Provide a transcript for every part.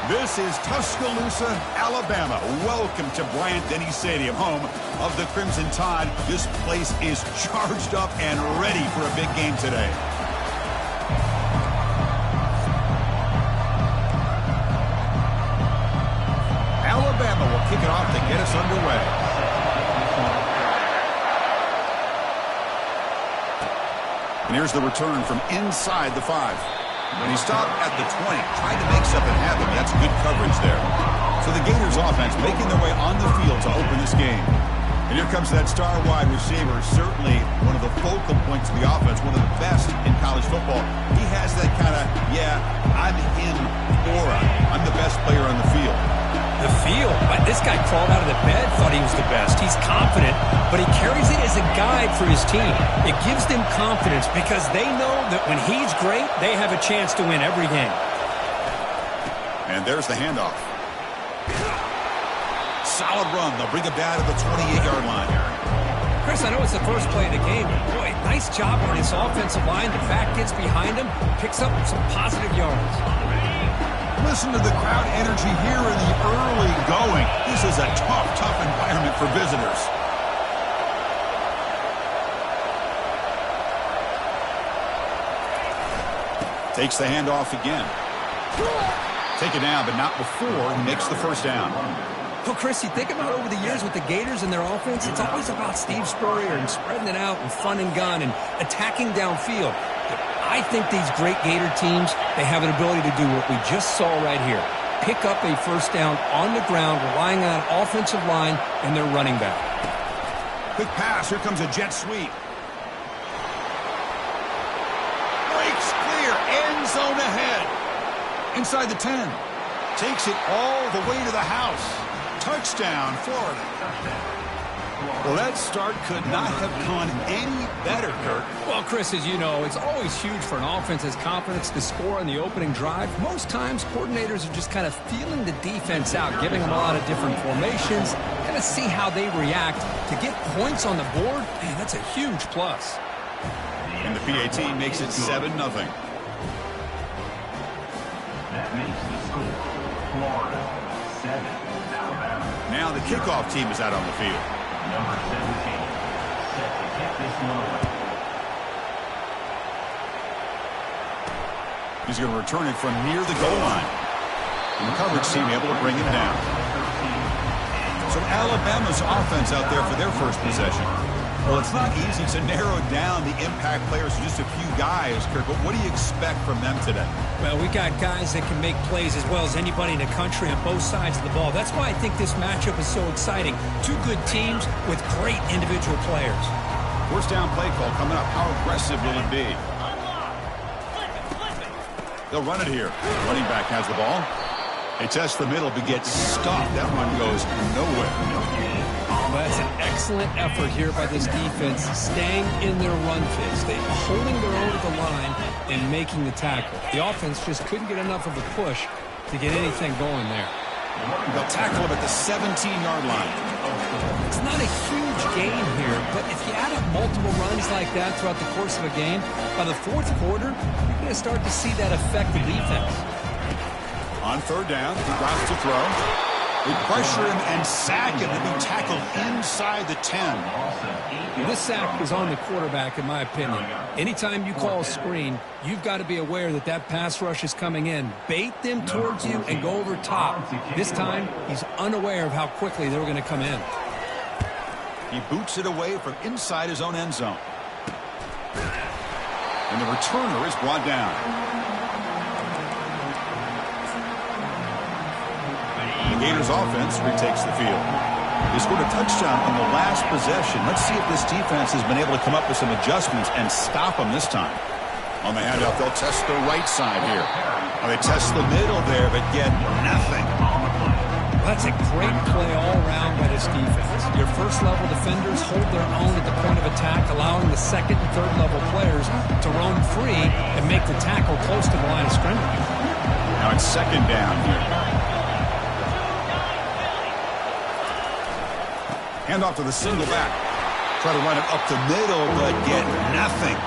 This is Tuscaloosa, Alabama. Welcome to Bryant-Denny Stadium, home of the Crimson Tide. This place is charged up and ready for a big game today. Alabama will kick it off to get us underway. And here's the return from inside the 5. And he stopped at the 20, tried to make something happen. That's good coverage there. So the Gators offense making their way on the field to open this game. And here comes that star wide receiver, certainly one of the focal points of the offense, one of the best in college football. He has that kind of, yeah, I'm him aura. I'm the best player on the field. The field? This guy crawled out of the bed, thought he was the best. He's confident, but he carries it as a guide for his team. It gives them confidence because they know that when he's great, they have a chance to win every game. And there's the handoff. Solid run. They'll bring it down to the 28-yard line. Chris, I know it's the first play of the game, but boy, nice job on his offensive line. The back gets behind him, picks up some positive yards. Listen to the crowd energy here in the early going. This is a tough environment for visitors. Takes the handoff again. Taken down, but not before he makes the first down. Well, Chris, you think about over the years with the Gators and their offense, it's always about Steve Spurrier and spreading it out and fun and gun and attacking downfield. I think these great Gator teams, they have an ability to do what we just saw right here. Pick up a first down on the ground, relying on an offensive line and their running back. Quick pass. Here comes a jet sweep. Breaks clear. End zone ahead. Inside the 10. Takes it all the way to the house. Touchdown, Florida. Well, that start could not have gone any better, Kirk. Well, Chris, as you know, it's always huge for an offense's confidence to score on the opening drive. Most times, coordinators are just kind of feeling the defense out, giving them a lot of different formations, kind of see how they react. To get points on the board, man, that's a huge plus. And the PAT makes it 7-0. That makes the score Florida 7, Alabama. Now the kickoff team is out on the field. Number 17, set to kick this one away. He's going to return it from near the goal line. And the coverage team able to bring him down. So Alabama's offense out there for their first possession. Well, it's not easy to narrow down the impact players to just a few guys, Kirk, but what do you expect from them today? Well, we got guys that can make plays as well as anybody in the country on both sides of the ball. That's why I think this matchup is so exciting. Two good teams with great individual players. First down play call coming up. How aggressive will it be? They'll run it here. Running back has the ball. They test the middle, but gets stopped. That run goes nowhere. Well, that's an excellent effort here by this defense, staying in their run phase. They're holding their own at the line and making the tackle. The offense just couldn't get enough of a push to get anything going there. They'll tackle him at the 17-yard line. It's not a huge gain here, but if you add up multiple runs like that throughout the course of a game, by the fourth quarter, you're going to start to see that affect the defense. On third down, he drops to throw. They pressure him and sack him to be tackled inside the 10. This sack is on the quarterback, in my opinion. Anytime you call a screen, you've got to be aware that that pass rush is coming in. Bait them towards you and go over top. This time, he's unaware of how quickly they're going to come in. He boots it away from inside his own end zone. And the returner is brought down. The Gators offense retakes the field. They scored a touchdown on the last possession. Let's see if this defense has been able to come up with some adjustments and stop them this time. On the handoff, they'll test the right side here. Well, they test the middle there, but get nothing. That's a great play all around by this defense. Your first-level defenders hold their own at the point of attack, allowing the second and third-level players to roam free and make the tackle close to the line of scrimmage. Now it's second down here. Hand off to the single back. Try to run it up the middle, but get nothing.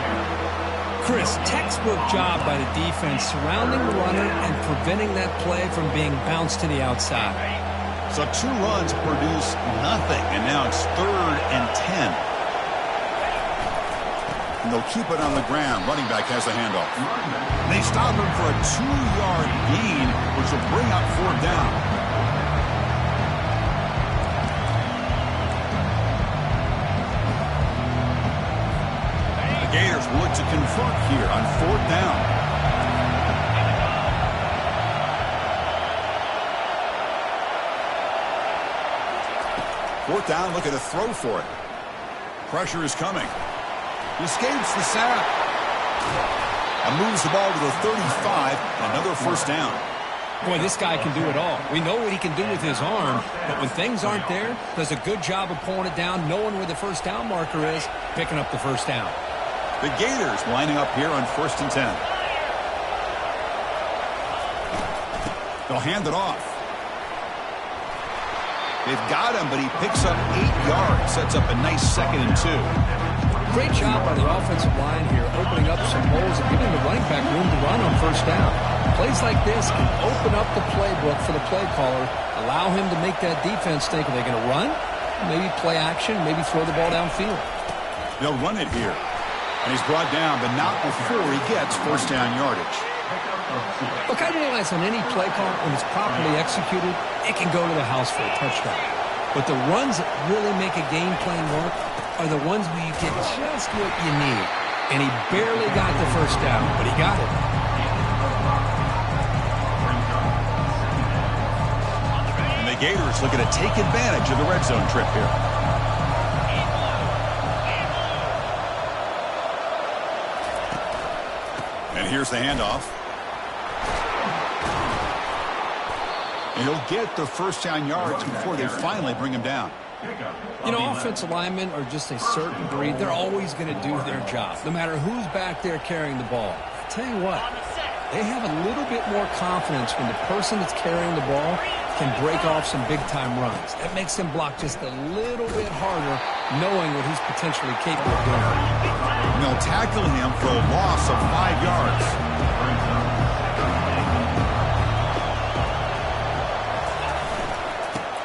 Chris, textbook job by the defense surrounding the runner and preventing that play from being bounced to the outside. So 2 runs produce nothing, and now it's 3rd and 10. And they'll keep it on the ground. Running back has the handoff. And they stop him for a 2-yard gain, which will bring up 4th down. The Gators will look to convert here on 4th down. Fourth down, looking to throw for it. Pressure is coming. He escapes the sack. And moves the ball to the 35. Another 1st down. Boy, this guy can do it all. We know what he can do with his arm, but when things aren't there, does a good job of pulling it down, knowing where the 1st down marker is, picking up the 1st down. The Gators lining up here on 1st and 10. They'll hand it off. They've got him, but he picks up 8 yards. Sets up a nice 2nd and 2. Great job by the offensive line here, opening up some holes and giving the running back room to run on 1st down. Plays like this can open up the playbook for the play caller, allow him to make that defense think, are they going to run? Maybe play action, maybe throw the ball downfield. They'll run it here. And he's brought down, but not before he gets 1st down yardage. Look, I realize on any play call, when it's properly executed, it can go to the house for a touchdown. But the runs that really make a game plan work are the ones where you get just what you need. And he barely got the 1st down, but he got it. And the Gators looking to take advantage of the red zone trip here. And here's the handoff. And he'll get the 1st down yards before they finally bring him down. You know, offensive linemen are just a certain breed. They're always going to do their job, no matter who's back there carrying the ball. I tell you what, they have a little bit more confidence when the person that's carrying the ball can break off some big-time runs. That makes them block just a little bit harder, knowing what he's potentially capable of doing. And they'll tackle him for a loss of 5 yards.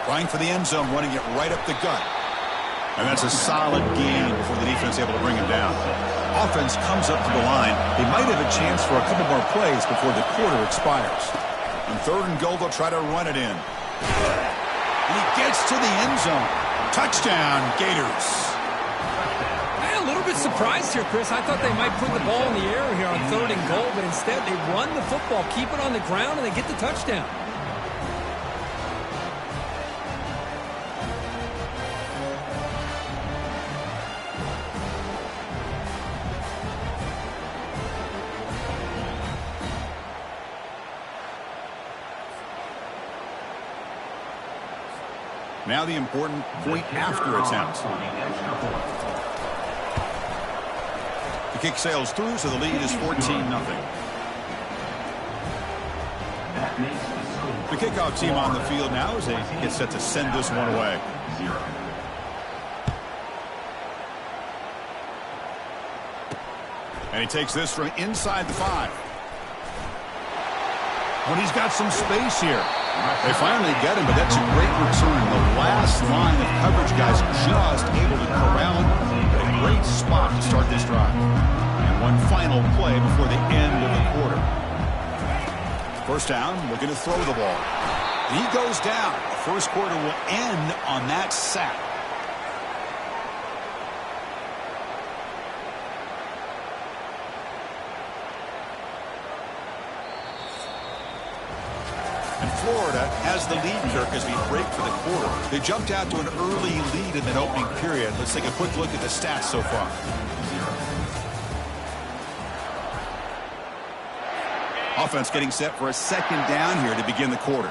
Trying for the end zone, running it right up the gut. And that's a solid gain before the defense is able to bring him down. Offense comes up to the line. They might have a chance for a couple more plays before the quarter expires. On 3rd and goal, they'll try to run it in. And he gets to the end zone. Touchdown, Gators. I'm a little bit surprised here, Chris. I thought they might put the ball in the air here on 3rd and goal, but instead they run the football, keep it on the ground, and they get the touchdown. Now the important point after attempt. The kick sails through, so the lead is 14-0. The kickoff team on the field now as they get set to send this one away. And he takes this from inside the 5. When he's got some space here. They finally get him, but that's a great return. The last line of coverage guys just able to corral him. A great spot to start this drive. And one final play before the end of the quarter. 1st down, looking to throw the ball. And he goes down. The 1st quarter will end on that sack. Florida has the lead, Kirk, as we break for the quarter. They jumped out to an early lead in that opening period. Let's take a quick look at the stats so far. Offense getting set for a 2nd down here to begin the quarter.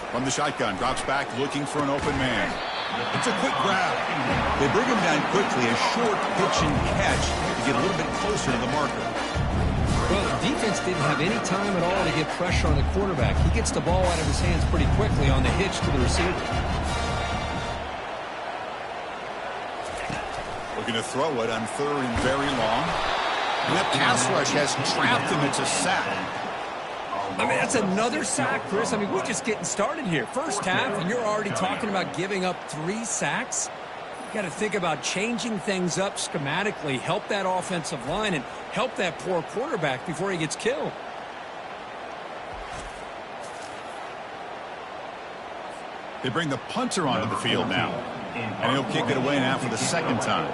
From the shotgun, drops back looking for an open man. It's a quick grab. They bring him down quickly, a short pitch and catch to get a little bit closer to the marker. Well, the defense didn't have any time at all to get pressure on the quarterback. He gets the ball out of his hands pretty quickly on the hitch to the receiver. Looking to throw it on third and very long. And that pass rush has trapped him. It's a sack. I mean, that's another sack, Chris. I mean, we're just getting started here. First half, and you're already talking about giving up 3 sacks. You got to think about changing things up schematically, help that offensive line, and help that poor quarterback before he gets killed. They bring the punter onto the field now. And he'll kick it away now for the second time.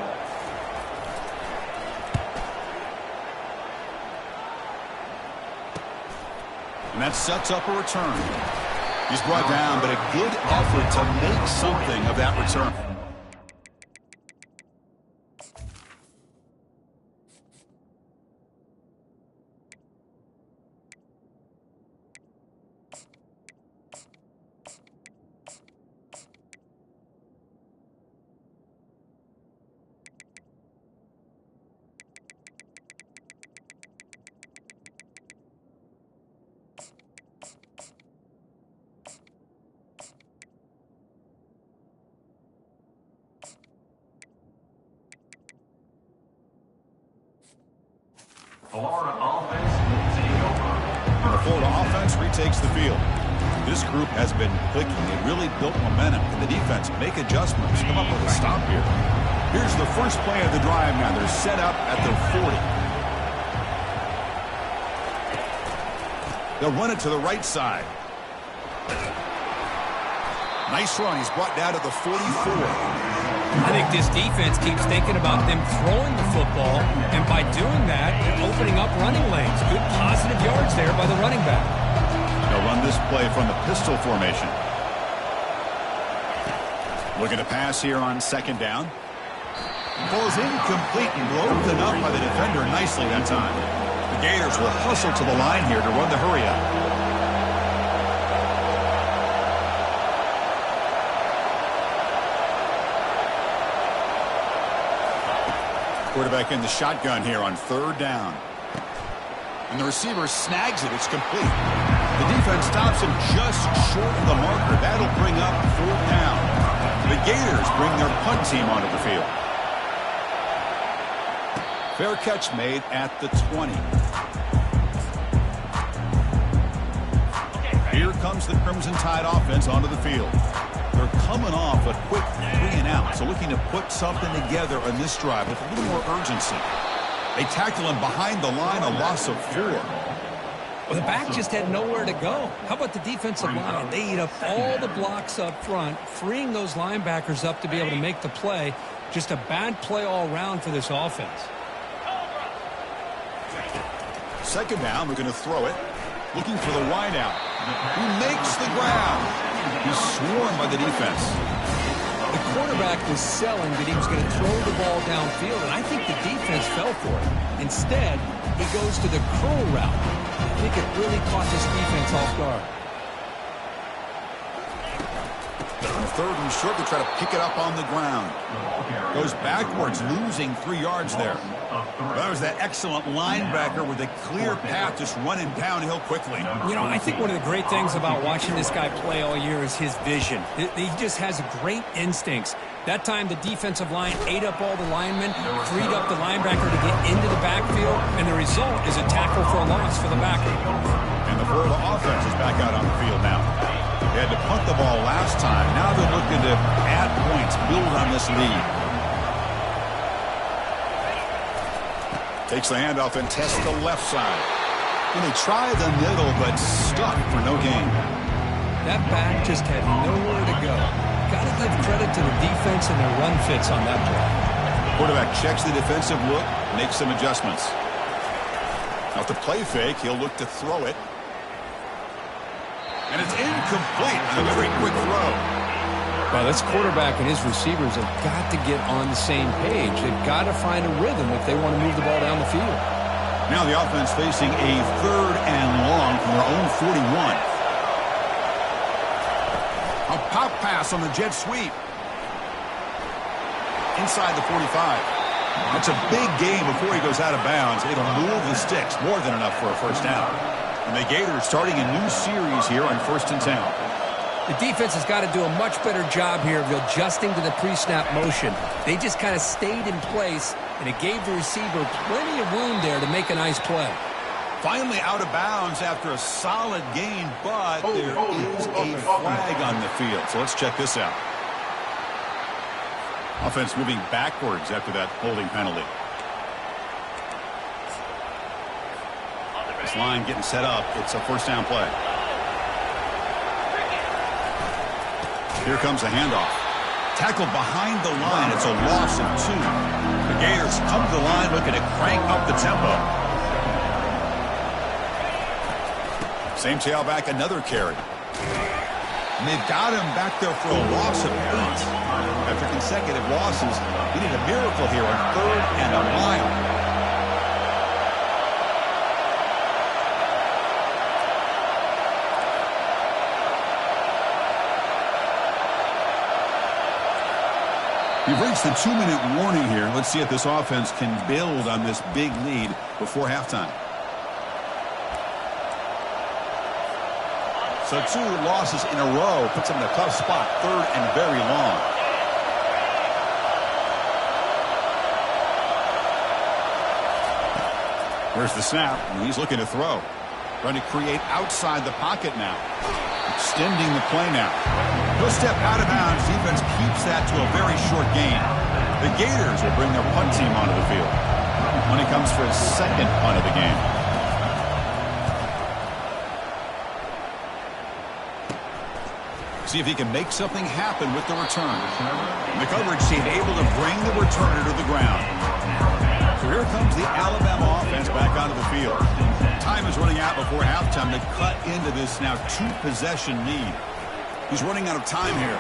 And that sets up a return. He's brought down, but a good effort to make something of that return. Florida offense will take over. And the Florida offense retakes the field. This group has been clicking. They really built momentum. And the defense make adjustments, come up with a stop here. Here's the first play of the drive now. They're set up at their 40. They'll run it to the right side. Nice run. He's brought down to the 44. I think this defense keeps thinking about them throwing the football, and by doing that, they're opening up running lanes. Good positive yards there by the running back. They'll run this play from the pistol formation. Looking to pass here on second down. Ball is incomplete and broken up by the defender nicely that time. The Gators will hustle to the line here to run the hurry up. Quarterback in the shotgun here on third down. And the receiver snags it. It's complete. The defense stops him just short of the marker. That'll bring up fourth down. The Gators bring their punt team onto the field. Fair catch made at the 20. Here comes the Crimson Tide offense onto the field. They're coming off a quick 3-and-out, so looking to put something together on this drive with a little more urgency. They tackle him behind the line, a loss of 4. Well, the back just had nowhere to go. How about the defensive line? They eat up all the blocks up front, freeing those linebackers up to be able to make the play. Just a bad play all around for this offense. Second down, we're going to throw it. Looking for the wideout. Who makes the grab? He's swarmed by the defense. The quarterback was selling that he was going to throw the ball downfield, and I think the defense fell for it. Instead, he goes to the curl route. I think it really caught this defense off guard. On third and short, they try to pick it up on the ground. Goes backwards, losing 3 yards there. That was that excellent linebacker with a clear path, just running downhill quickly. You know, I think one of the great things about watching this guy play all year is his vision. He just has great instincts. That time, the defensive line ate up all the linemen, freed up the linebacker to get into the backfield, and the result is a tackle for a loss for the backer. And the Florida offense is back out on the field now. They had to punt the ball last time. Now they're looking to add points, build on this lead. Takes the handoff and tests the left side. And they try the middle, but stuck for no gain. That back just had nowhere to go. Got to give credit to the defense and their run fits on that play. Quarterback checks the defensive look, makes some adjustments. Now with the play fake, he'll look to throw it. And it's incomplete on a very quick throw. Well, this quarterback and his receivers have got to get on the same page. They've got to find a rhythm if they want to move the ball down the field. Now the offense facing a third and long from their own 41. A pop pass on the jet sweep. Inside the 45. That's a big gain before he goes out of bounds. It'll move the sticks. More than enough for a first down. And the Gators starting a new series here on 1st and 10. The defense has got to do a much better job here of adjusting to the pre-snap motion. They just kind of stayed in place, and it gave the receiver plenty of room there to make a nice play. Finally out of bounds after a solid gain, but there is a flag on the field. So let's check this out. Offense moving backwards after that holding penalty. This line getting set up. It's a first down play. Here comes the handoff. Tackled behind the line. It's a loss of 2. The Gators come to the line looking to crank up the tempo. Same tailback, another carry. And they've got him back there for a loss of 8. After consecutive losses, he need a miracle here on 3rd and a mile. We've reached the 2-minute warning here. Let's see if this offense can build on this big lead before halftime. So 2 losses in a row puts them in a tough spot, 3rd and very long. Here's the snap, and he's looking to throw. Trying to create outside the pocket now. Extending the play now. He'll step out of bounds. Defense keeps that to a very short gain. The Gators will bring their punt team onto the field when it comes for his 2nd punt of the game. See if he can make something happen with the return. The coverage team able to bring the returner to the ground. So here comes the Alabama offense back onto the field. Time is running out before halftime to cut into this now 2-possession lead. He's running out of time here.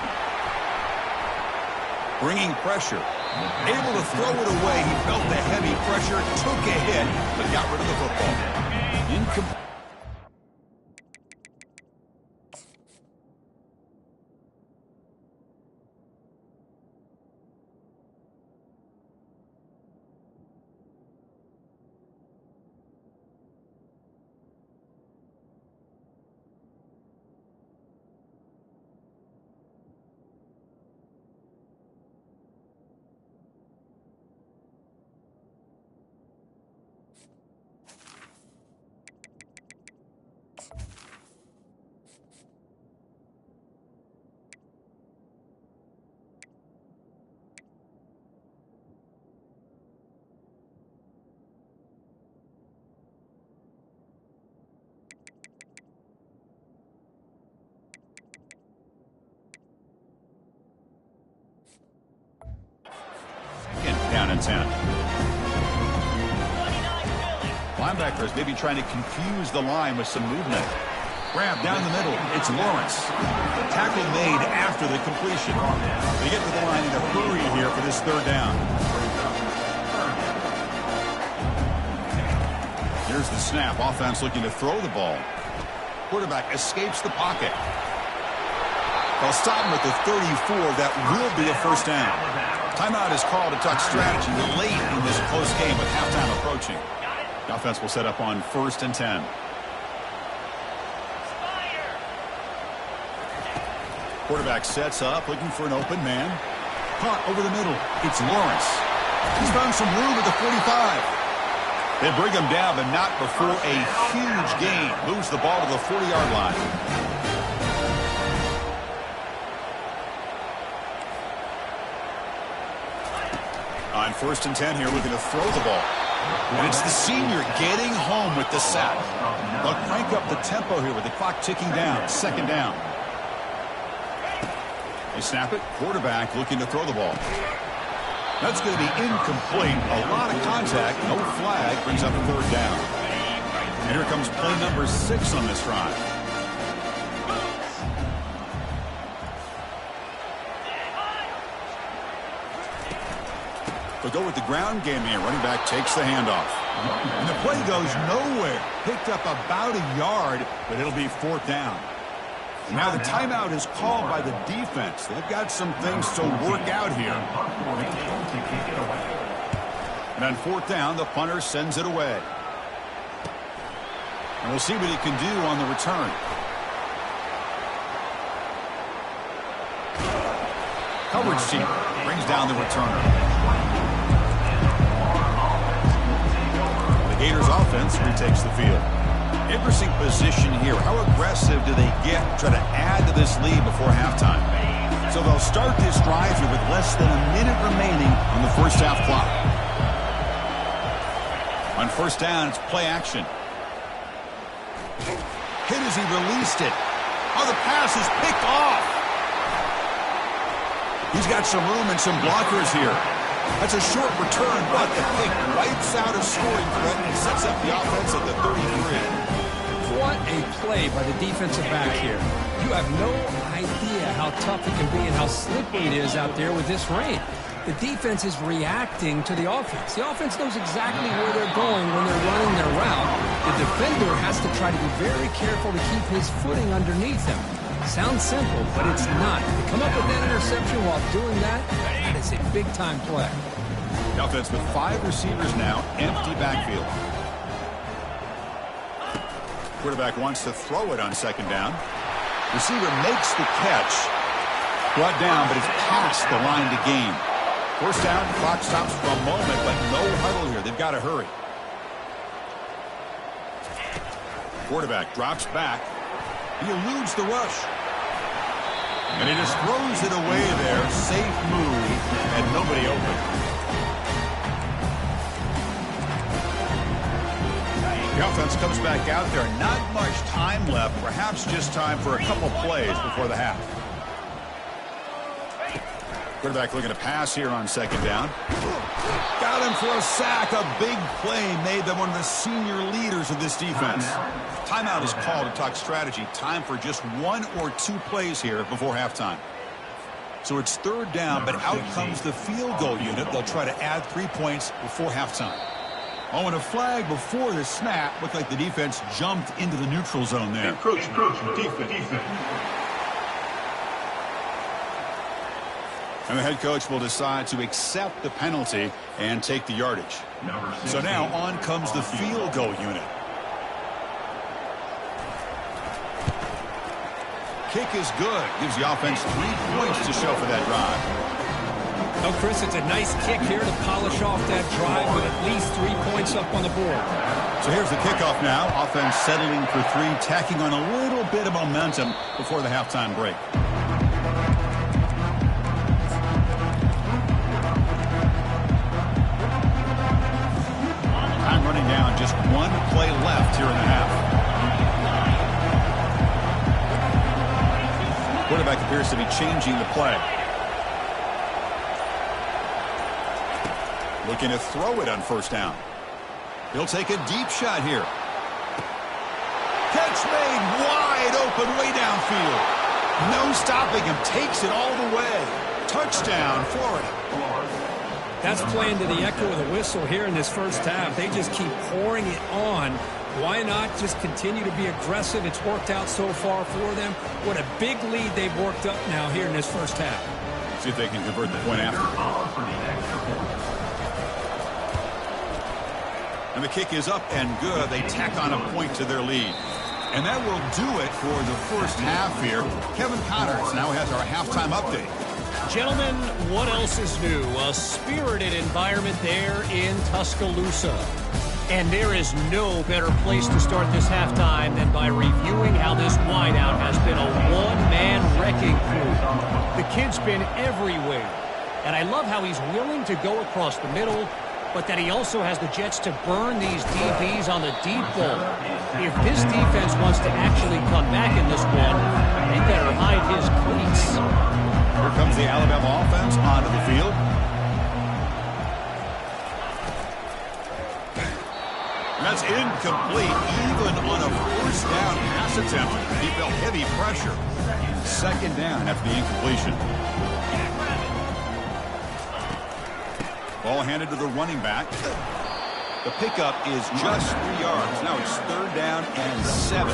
Bringing pressure. Able to throw it away. He felt the heavy pressure, took a hit, but got rid of the football. Incomplete. Down and 10. Linebackers maybe trying to confuse the line with some movement. Grab down the middle. It's Lawrence. Tackle made after the completion. They get to the line in a hurry here for this 3rd down. Here's the snap. Offense looking to throw the ball. Quarterback escapes the pocket. They'll stop him at the 34. That will be a first down. Timeout is called to talk strategy late in this close game with halftime approaching. The offense will set up on 1st and 10. Quarterback sets up, looking for an open man. Caught over the middle. It's Lawrence. He's found some room at the 45. They bring him down, but not before a huge gain. Moves the ball to the 40-yard line. On 1st and 10 here, looking to throw the ball. And it's the senior getting home with the sack. They'll crank up the tempo here with the clock ticking down. 2nd down. They snap it. Quarterback looking to throw the ball. That's going to be incomplete. A lot of contact. No flag. Brings up a 3rd down. And here comes play number 6 on this drive. They'll go with the ground game here. Running back takes the handoff. And the play goes nowhere. Picked up about a yard, but it'll be 4th down. Now the timeout is called by the defense. They've got some things to work out here. And on 4th down, the punter sends it away. And we'll see what he can do on the return. Coverage team brings down the returner. The Gators offense retakes the field. Interesting position here. How aggressive do they get to try to add to this lead before halftime? So they'll start this drive here with less than a minute remaining on the first half clock. On first down, it's play action. Hit as he released it. Oh, the pass is picked off. He's got some room and some blockers here. That's a short return, but the pick wipes out a scoring threat and sets up the offense at the 33. What a play by the defensive back here. You have no idea how tough it can be and how slippery it is out there with this rain. The defense is reacting to the offense. The offense knows exactly where they're going when they're running their route. The defender has to try to be very careful to keep his footing underneath him. Sounds simple, but it's not. To come up with that interception while doing that, that is a big-time play. The offense with 5 receivers now, empty backfield. Quarterback wants to throw it on second down. Receiver makes the catch. Brought down, but it's past the line to gain. First down, clock stops for a moment, but no huddle here. They've got to hurry. Quarterback drops back. He eludes the rush. And he just throws it away there. Safe move, and nobody open. The offense comes back out there. Not much time left. Perhaps just time for a couple plays before the half. Quarterback looking to pass here on second down. Got him for a sack. A big play made by one of the senior leaders of this defense. Timeout is called to talk strategy. Time for just 1 or 2 plays here before halftime. So it's third down, but out comes the field goal unit. They'll try to add 3 points before halftime. Oh, and a flag before the snap. Looked like the defense jumped into the neutral zone there. Encroachment. Defense. And the head coach will decide to accept the penalty and take the yardage. So now on comes the field goal unit. Kick is good. Gives the offense 3 points to show for that drive. Oh, Chris, it's a nice kick here to polish off that drive with at least 3 points up on the board. So here's the kickoff now. Offense settling for 3, tacking on a little bit of momentum before the halftime break. Time running down. Just 1 play left here in the half. Quarterback appears to be changing the play. Looking to throw it on first down. He'll take a deep shot here. Catch made wide open way downfield. No stopping him. Takes it all the way. Touchdown, Florida. That's playing to the echo of the whistle here in this first half. They just keep pouring it on. Why not just continue to be aggressive? It's worked out so far for them. What a big lead they've worked up now here in this first half. See if they can convert the point after. And the kick is up and good. They tack on a point to their lead. And that will do it for the first half here. Kevin Connors now has our halftime update. Gentlemen, what else is new? A spirited environment there in Tuscaloosa. And there is no better place to start this halftime than by reviewing how this wideout has been a one-man wrecking crew. The kid's been everywhere. And I love how he's willing to go across the middle, but that he also has the jets to burn these DBs on the deep ball. If this defense wants to actually come back in this one, they better hide his cleats. Here comes the Alabama offense onto the field. And that's incomplete, even on a first down pass attempt. He felt heavy pressure. Second down after the incompletion. Ball handed to the running back. The pickup is just 3 yards. Now it's third down and 7.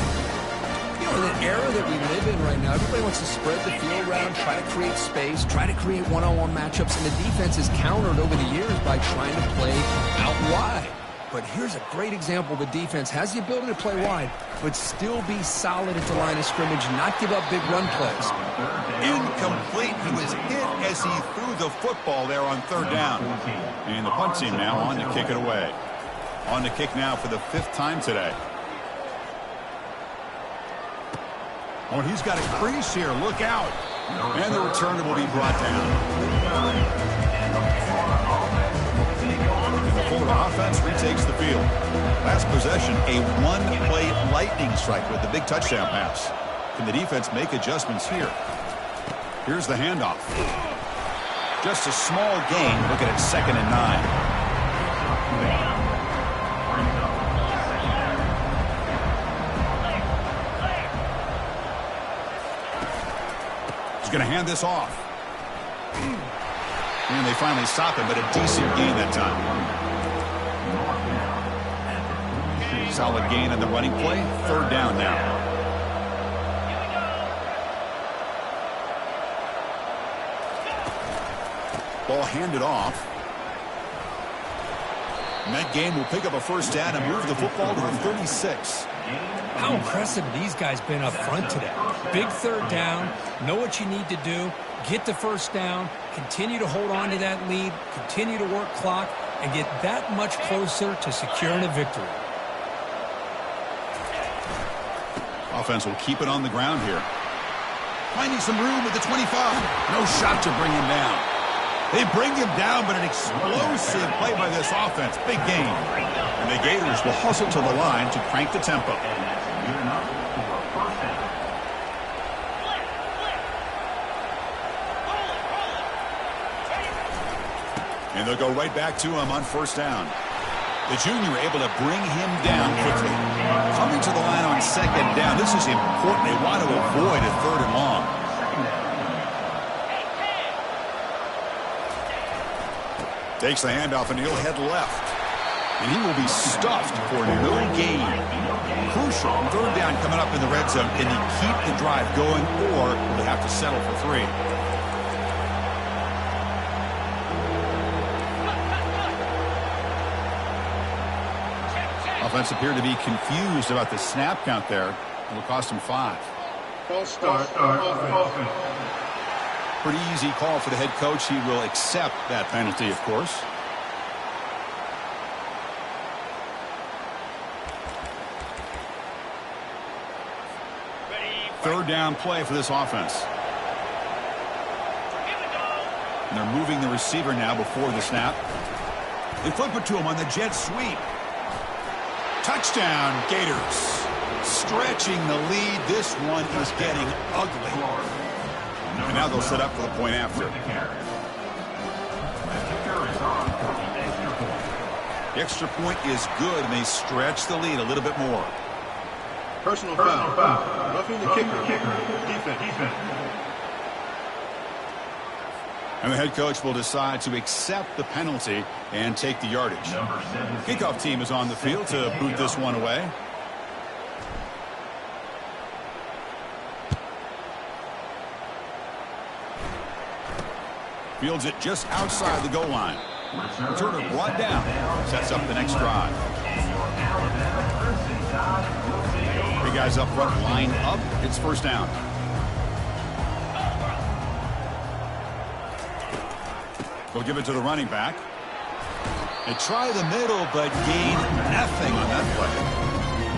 You know, in an era that we live in right now, everybody wants to spread the field around, try to create space, try to create one-on-one matchups, and the defense is countered over the years by trying to play out wide. but here's a great example. The defense has the ability to play wide, but still be solid at the line of scrimmage, not give up big run plays. Incomplete. He was hit as he threw the football there on third down. And the punt team now on to kick it away. On to kick now for the 5th time today. Oh, and he's got a crease here. Look out. And the return will be brought down. And the Florida offense retakes the field. Last possession, a one-play lightning strike with the big touchdown pass. Can the defense make adjustments here? Here's the handoff. Just a small gain. Looking at 2nd and 9. Going to hand this off. And they finally stop him, but a decent gain that time. Solid gain on the running play. 3rd down now. Ball handed off. And that game will pick up a 1st down and move the football to the 36. How impressive these guys been up front today. Big 3rd down, know what you need to do, get the 1st down, continue to hold on to that lead, continue to work clock, and get that much closer to securing a victory. Offense will keep it on the ground here. Finding some room at the 25. No shot to bring him down. They bring him down, but an explosive play by this offense. Big game. And the Gators will hustle to the line to crank the tempo. And they'll go right back to him on 1st down. The junior able to bring him down quickly. Coming to the line on 2nd down. This is important. They want to avoid a 3rd and long. Takes the handoff and he'll head left. And he will be stuffed for no gain. Crucial 3rd down coming up in the red zone. Can he keep the drive going, or will he have to settle for 3? Offense appeared to be confused about the snap count there. It will cost him 5. False start. Offense. Pretty easy call for the head coach. He will accept that penalty, of course. Third down play for this offense. And they're moving the receiver now before the snap. They flip it to him on the jet sweep. Touchdown, Gators. Stretching the lead. This one is getting ugly. And now they'll set up for the point after. The extra point is good, and they stretch the lead a little bit more. Personal foul. Roughing the kicker. Defense. And the head coach will decide to accept the penalty and take the yardage. Kickoff team is on the field to boot this one away. Fields it just outside the goal line. Returner brought down. Sets up the next drive. Big guys up front line up. It's 1st down. They'll give it to the running back. They try the middle, but gain nothing on that play.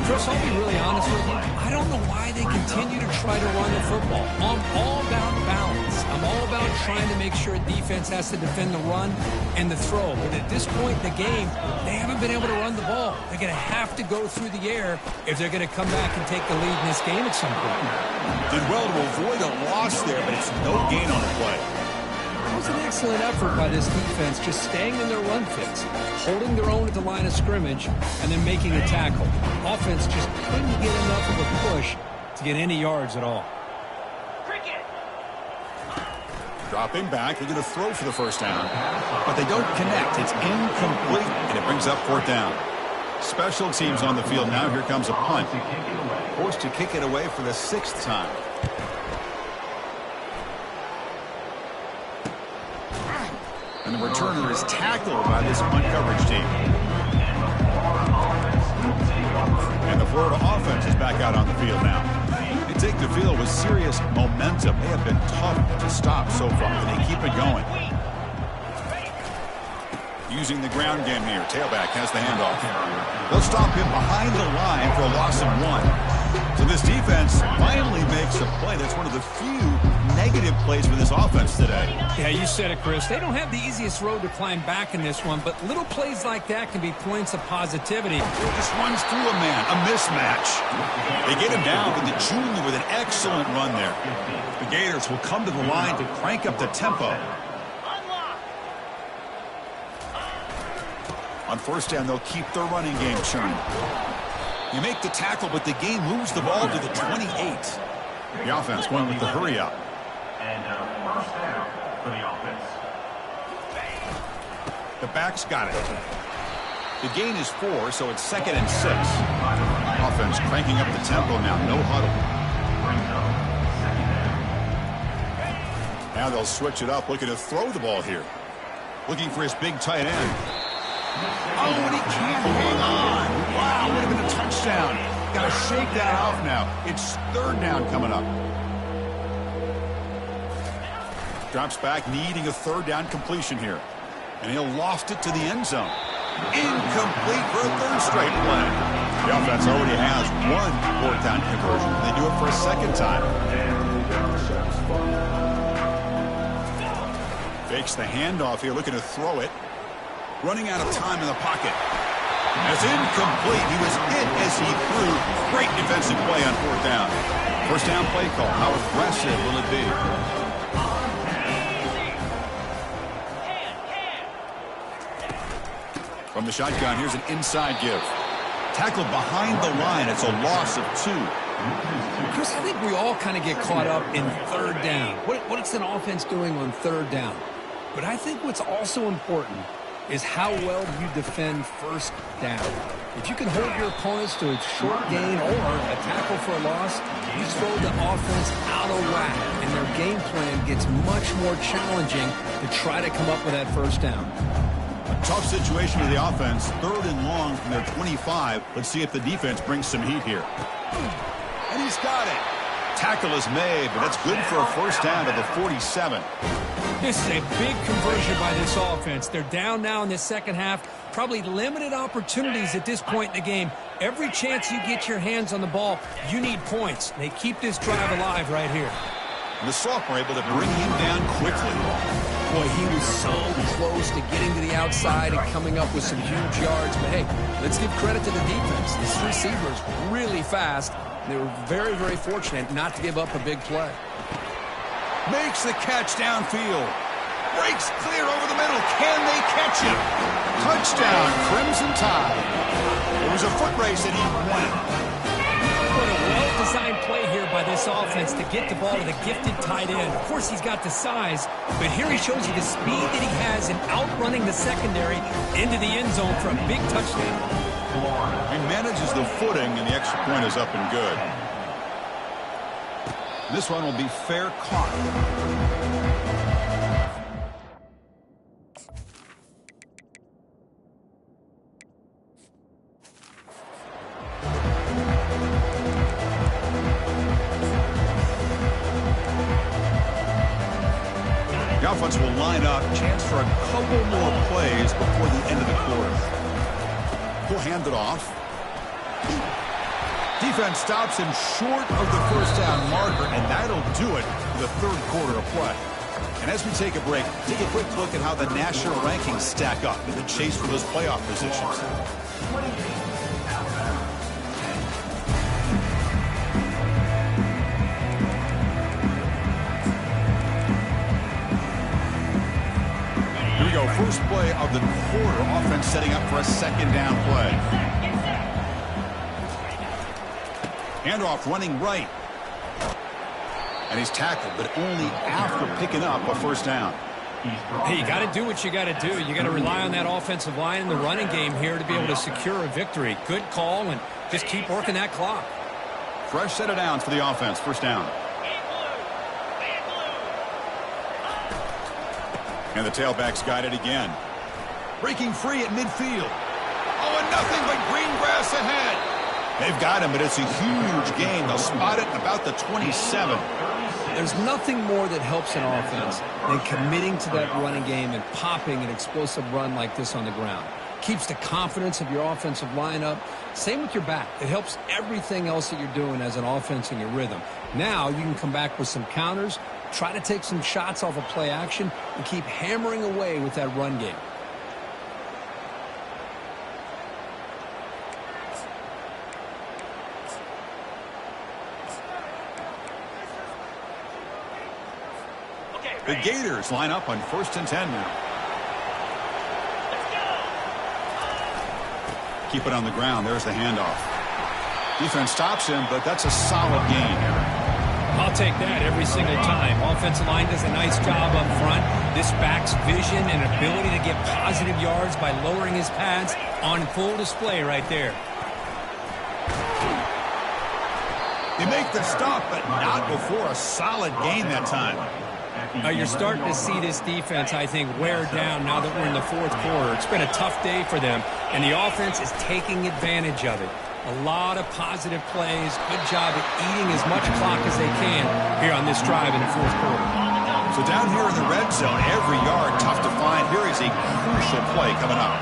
Chris, I'll be really honest with you. I don't know why they continue to try to run the football. I'm all about balance. I'm all about trying to make sure defense has to defend the run and the throw. But at this point in the game, they haven't been able to run the ball. They're going to have to go through the air if they're going to come back and take the lead in this game at some point. Did well to avoid a loss there, but it's no gain on the play. It was an excellent effort by this defense, just staying in their run fits, holding their own at the line of scrimmage, and then making a tackle. Offense just couldn't get enough of a push to get any yards at all. Dropping back, they're going to throw for the 1st down, but they don't connect. It's incomplete, and it brings up 4th down. Special teams on the field now. Here comes a punt. Forced to kick it away for the 6th time. And the returner is tackled by this punt coverage team. And the Florida offense is back out on the field now. They take the field with serious momentum. They have been tough to stop so far, and they keep it going. Using the ground game here. Tailback has the handoff. They'll stop him behind the line for a loss of 1. So this defense finally makes a play. That's one of the few negative plays for this offense today. Yeah, you said it, Chris. They don't have the easiest road to climb back in this one, but little plays like that can be points of positivity. He just runs through a man, a mismatch. They get him down, but the junior with an excellent run there. The Gators will come to the line to crank up the tempo. On first down, they'll keep their running game churning. You make the tackle, but the game moves the ball to the 28. The offense went with the hurry up. And first down for the offense. The back's got it. The gain is 4, so it's 2nd and 6. Offense cranking up the tempo now. No huddle. Now they'll switch it up, looking to throw the ball here. Looking for his big tight end. Oh, and he can't hang on. Wow, would have been a touchdown. Got to shake that off now. It's 3rd down coming up. Drops back, needing a 3rd down completion here. And he'll loft it to the end zone. Incomplete for a 3rd straight play. The offense already has 1 4th down conversion. They do it for a 2nd time. Fakes the handoff here, looking to throw it. Running out of time in the pocket. It's incomplete. He was hit as he threw. Great defensive play on 4th down. First down play call. How aggressive will it be? From the shotgun, here's an inside give. Tackled behind the line. It's a loss of 2. Chris, I think we all kind of get caught up in 3rd down. What's an offense doing on 3rd down? But I think what's also important is how well you defend 1st down. If you can hold your opponents to a short gain or a tackle for a loss, you throw the offense out of whack, and their game plan gets much more challenging to try to come up with that 1st down. A tough situation for the offense. 3rd and long from their 25. Let's see if the defense brings some heat here. And he's got it. Tackle is made, but that's good for a 1st down to the 47. This is a big conversion by this offense. They're down now in the 2nd half. Probably limited opportunities at this point in the game. Every chance you get your hands on the ball, you need points. They keep this drive alive right here. And the sophomore able to bring him down quickly. Boy, he was so close to getting to the outside and coming up with some huge yards. But, hey, let's give credit to the defense. This receiver's really fast. They were very, very fortunate not to give up a big play. Makes the catch downfield. Breaks clear over the middle. Can they catch him? Touchdown, Crimson Tide. It was a foot race and he won it. What a well-designed play here by this offense to get the ball to the gifted tight end. Of course, he's got the size, but here he shows you the speed that he has in outrunning the secondary into the end zone for a big touchdown. He manages the footing, and the extra point is up and good. This one will be fair caught. The offense will line up. Chance for a couple more plays before the end of the quarter. He'll hand it off. Defense stops him short of the 1st down marker, and that'll do it for the 3rd quarter of play. And as we take a break, take a quick look at how the national rankings stack up in the chase for those playoff positions. Here we go. First play of the quarter. Offense setting up for a 2nd down play. Handoff running right. And he's tackled, but only after picking up a 1st down. Hey, you got to do what you got to do. You got to rely on that offensive line and the running game here to be able to secure a victory. Good call, and just keep working that clock. Fresh set of downs for the offense. 1st down. And the tailback's got it again. Breaking free at midfield. Oh, and nothing but green grass ahead. They've got him, but it's a huge gain. They'll spot it about the 27. There's nothing more that helps an offense than committing to that running game and popping an explosive run like this on the ground. Keeps the confidence of your offensive lineup. Same with your back. It helps everything else that you're doing as an offense in your rhythm. Now you can come back with some counters, try to take some shots off of play action, and keep hammering away with that run game. The Gators line up on 1st and 10 now. Keep it on the ground. There's the handoff. Defense stops him, but that's a solid gain. I'll take that every single time. Offensive line does a nice job up front. This back's vision and ability to get positive yards by lowering his pads on full display right there. They make the stop, but not before a solid gain that time. You're starting to see this defense, I think, wear down now that we're in the 4th quarter. It's been a tough day for them, and the offense is taking advantage of it. A lot of positive plays. Good job at eating as much clock as they can here on this drive in the 4th quarter. So down here in the red zone, every yard tough to find. Here is a crucial play coming up.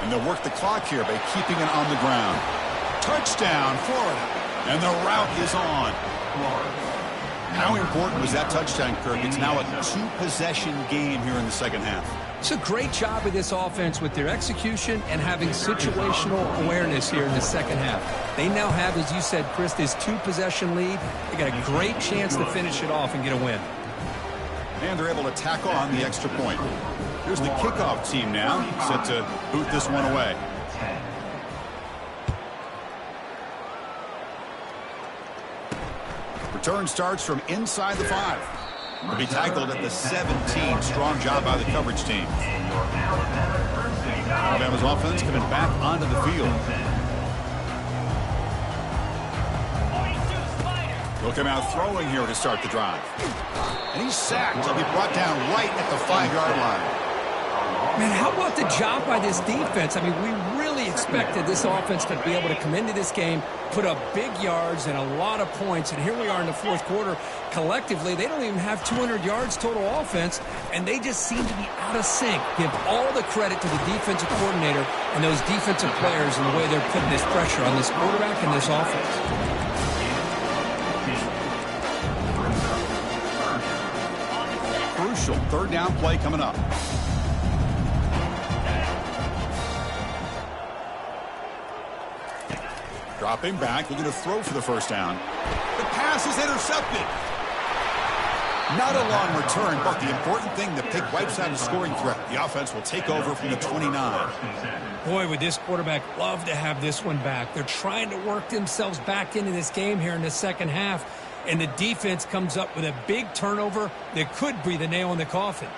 And they'll work the clock here by keeping it on the ground. Touchdown, Florida. And the route is on. How important was that touchdown, Kirk? It's now a 2-possession game here in the second half. It's a great job of this offense with their execution and having situational awareness here in the second half. They now have, as you said, Chris, this 2-possession lead. They got a great chance to finish it off and get a win. And they're able to tack on the extra point. Here's the kickoff team now, set to boot this one away. Return starts from inside the 5. Will be tackled at the 17. Strong job by the coverage team. Alabama's offense coming back onto the field. He'll come out throwing here to start the drive. And he's sacked. He'll be brought down right at the 5-yard line. Man, how about the job by this defense? I mean, we really expected this offense to be able to come into this game, put up big yards and a lot of points, and here we are in the 4th quarter. Collectively, they don't even have 200 yards total offense, and they just seem to be out of sync. Give all the credit to the defensive coordinator and those defensive players and the way they're putting this pressure on this quarterback and this offense. Crucial 3rd down play coming up. Dropping back, looking to throw for the 1st down. The pass is intercepted. Not a long return, but the important thing, the pick wipes out a scoring threat. The offense will take over from the 29. Boy, would this quarterback love to have this one back. They're trying to work themselves back into this game here in the second half, and the defense comes up with a big turnover that could be the nail in the coffin.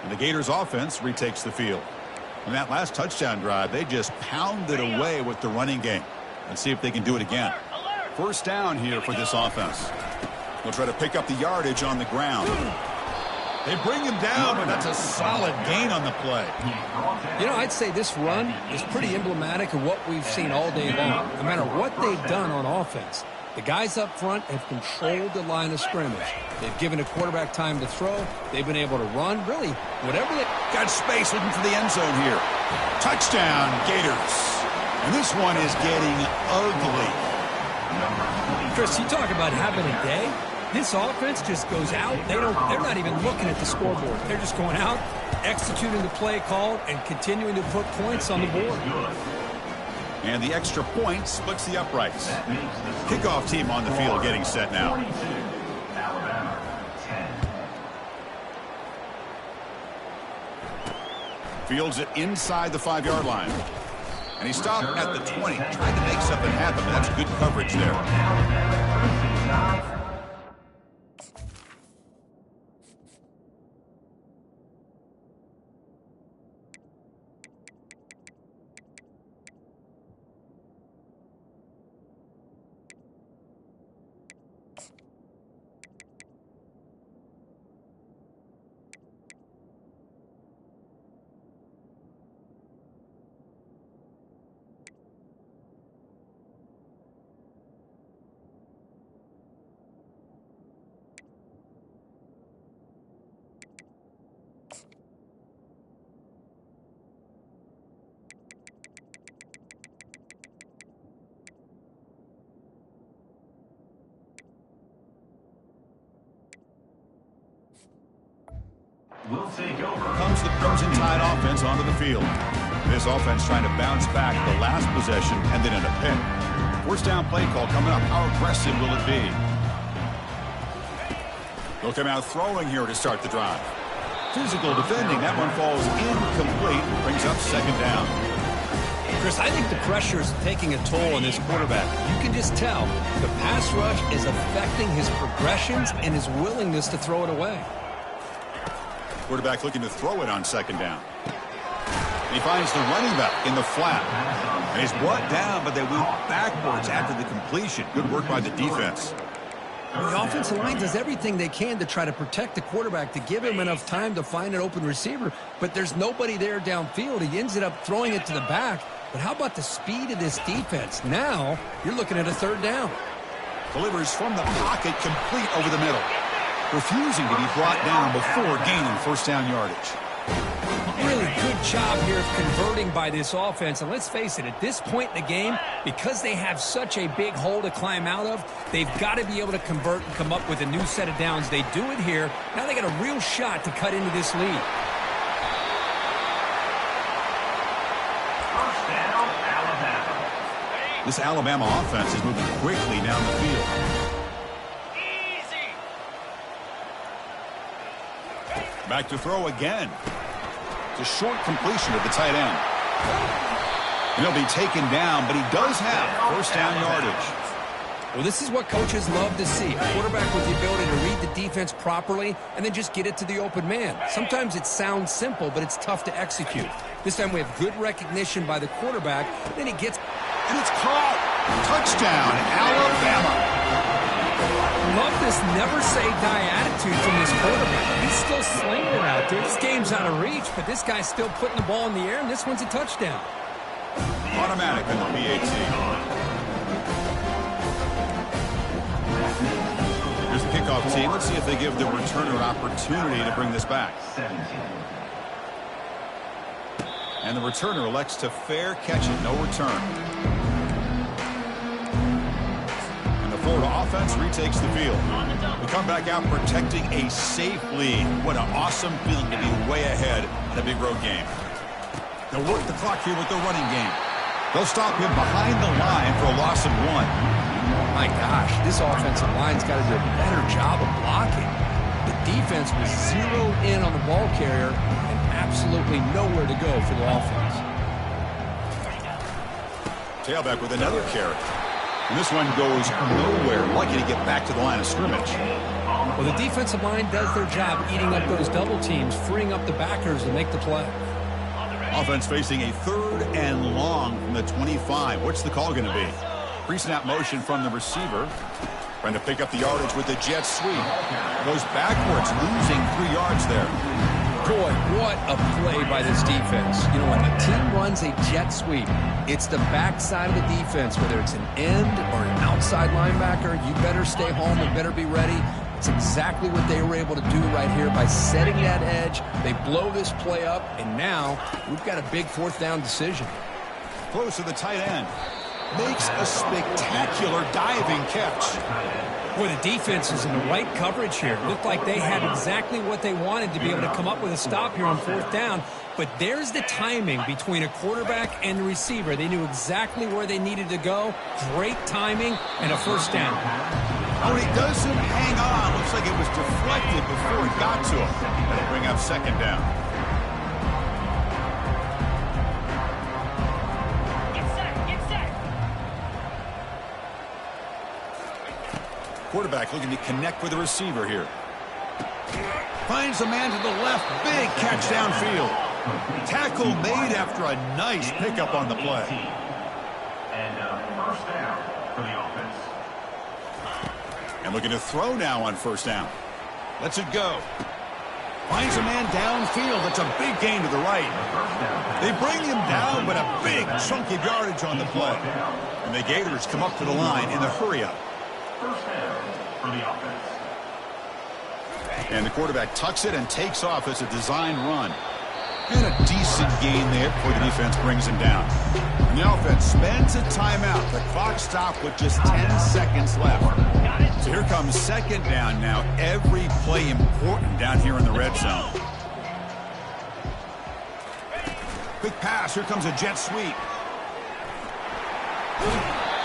And the Gators offense retakes the field. On that last touchdown drive, they just pounded away with the running game. Let's see if they can do it again. 1st down here for this offense. They'll try to pick up the yardage on the ground. They bring him down, but that's a solid gain on the play. You know, I'd say this run is pretty emblematic of what we've seen all day long. No matter what they've done on offense, the guys up front have controlled the line of scrimmage. They've given a quarterback time to throw. They've been able to run. Really, whatever they... Got space looking for the end zone here. Touchdown, Gators. And this one is getting ugly. Chris, you talk about having a day. This offense just goes out. They're not even looking at the scoreboard. They're just going out, executing the play call, and continuing to put points on the board. And the extra point splits the uprights. Kickoff team on the field getting set now. Fields it inside the 5-yard line. And he stopped at the 20, trying to make something happen. That's good coverage there. will take over. Comes the Crimson Tide offense onto the field. This offense trying to bounce back the last possession and then in a pick. First down play call coming up. How aggressive will it be? They'll come out throwing here to start the drive. Physical defending. That one falls incomplete. Brings up second down. Chris, I think the pressure is taking a toll on this quarterback. You can just tell the pass rush is affecting his progressions and his willingness to throw it away. Quarterback looking to throw it on second down. He finds the running back in the flat. And he's brought down, but they went backwards after the completion. Good work by the defense. The offensive line does everything they can to try to protect the quarterback, to give him enough time to find an open receiver, but there's nobody there downfield. He ends up throwing it to the back. But how about the speed of this defense? Now you're looking at a third down. Delivers from the pocket, complete over the middle. Refusing to be brought down before gaining first down yardage. Really good job here of converting by this offense. And let's face it, at this point in the game, because they have such a big hole to climb out of, they've got to be able to convert and come up with a new set of downs. They do it here. Now they got a real shot to cut into this lead. First down, Alabama. This Alabama offense is moving quickly down the field. Back to throw again. It's a short completion to the tight end. He'll be taken down, but he does have first down yardage. Well, this is what coaches love to see. A quarterback with the ability to read the defense properly and then just get it to the open man. Sometimes it sounds simple, but it's tough to execute. This time we have good recognition by the quarterback. Then he gets... And it's caught. Touchdown, Alabama. Love this never-say-die attitude from this quarterback. He's still slinging it out there. This game's out of reach, but this guy's still putting the ball in the air, and this one's a touchdown. Automatic in the PAT. Here's the kickoff team. Let's see if they give the returner an opportunity to bring this back. And the returner elects to fair catch it. No return. Florida offense retakes the field. We come back out protecting a safe lead. What an awesome feeling to be way ahead in a big road game. They'll work the clock here with the running game. They'll stop him behind the line for a loss of 1. My gosh, this offensive line's got to do a better job of blocking. The defense was zeroed in on the ball carrier and absolutely nowhere to go for the offense. Tailback with another carry. And this one goes nowhere. Lucky to get back to the line of scrimmage. Well, the defensive line does their job eating up those double teams, freeing up the backers to make the play. Offense facing a third and long from the 25. What's the call going to be? Pre-snap motion from the receiver. Trying to pick up the yardage with the jet sweep. Goes backwards, losing 3 yards there. Boy, what a play by this defense. You know, when the team runs a jet sweep, it's the backside of the defense, whether it's an end or an outside linebacker. You better stay home and better be ready. It's exactly what they were able to do right here by setting that edge. They blow this play up, and now we've got a big fourth down decision. Close to the tight end. Makes a spectacular diving catch. Boy, the defense is in the right coverage here. Looked like they had exactly what they wanted to be able to come up with a stop here on fourth down. But there's the timing between a quarterback and the receiver. They knew exactly where they needed to go. Great timing and a first down. Oh, he doesn't hang on. Looks like it was deflected before it got to him. That'll bring up second down. Quarterback looking to connect with the receiver here. Finds the man to the left. Big catch downfield. Tackle made after a nice pickup on the play. And first down for the offense. And looking to throw now on first down. Lets it go. Finds a man downfield. That's a big gain to the right. They bring him down, but a big chunk of yardage on the play. And the Gators come up to the line in the hurry-up. First down for the offense. And the quarterback tucks it and takes off as a design run. And a decent gain there before the defense brings him down. And the offense spends a timeout. The clock stopped with just 10 seconds left. So here comes second down now. Every play important down here in the red zone. Quick pass. Here comes a jet sweep.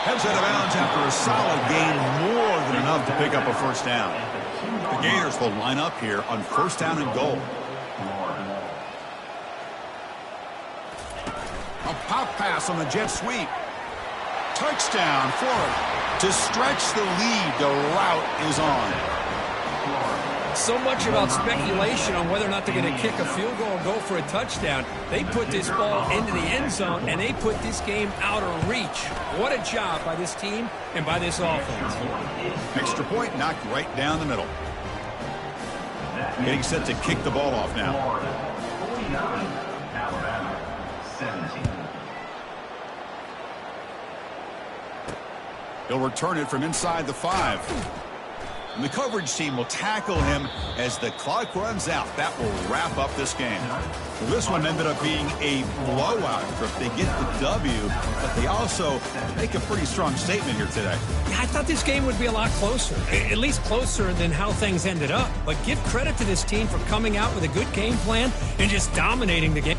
Heads out of bounds after a solid gain, more than enough to pick up a first down. The Gators will line up here on first down and goal. A pop pass on the jet sweep. Touchdown, Florida. To stretch the lead, the route is on. So much about speculation on whether or not they're going to kick a field goal or go for a touchdown. They put this ball into the end zone, and they put this game out of reach. What a job by this team and by this offense. Extra point knocked right down the middle. Getting set to kick the ball off now. 49, Alabama, 17. He'll return it from inside the 5. And the coverage team will tackle him as the clock runs out. That will wrap up this game. Well, this one ended up being a blowout trip. They get the W, but they also make a pretty strong statement here today. Yeah, I thought this game would be a lot closer, at least closer than how things ended up. But give credit to this team for coming out with a good game plan and just dominating the game.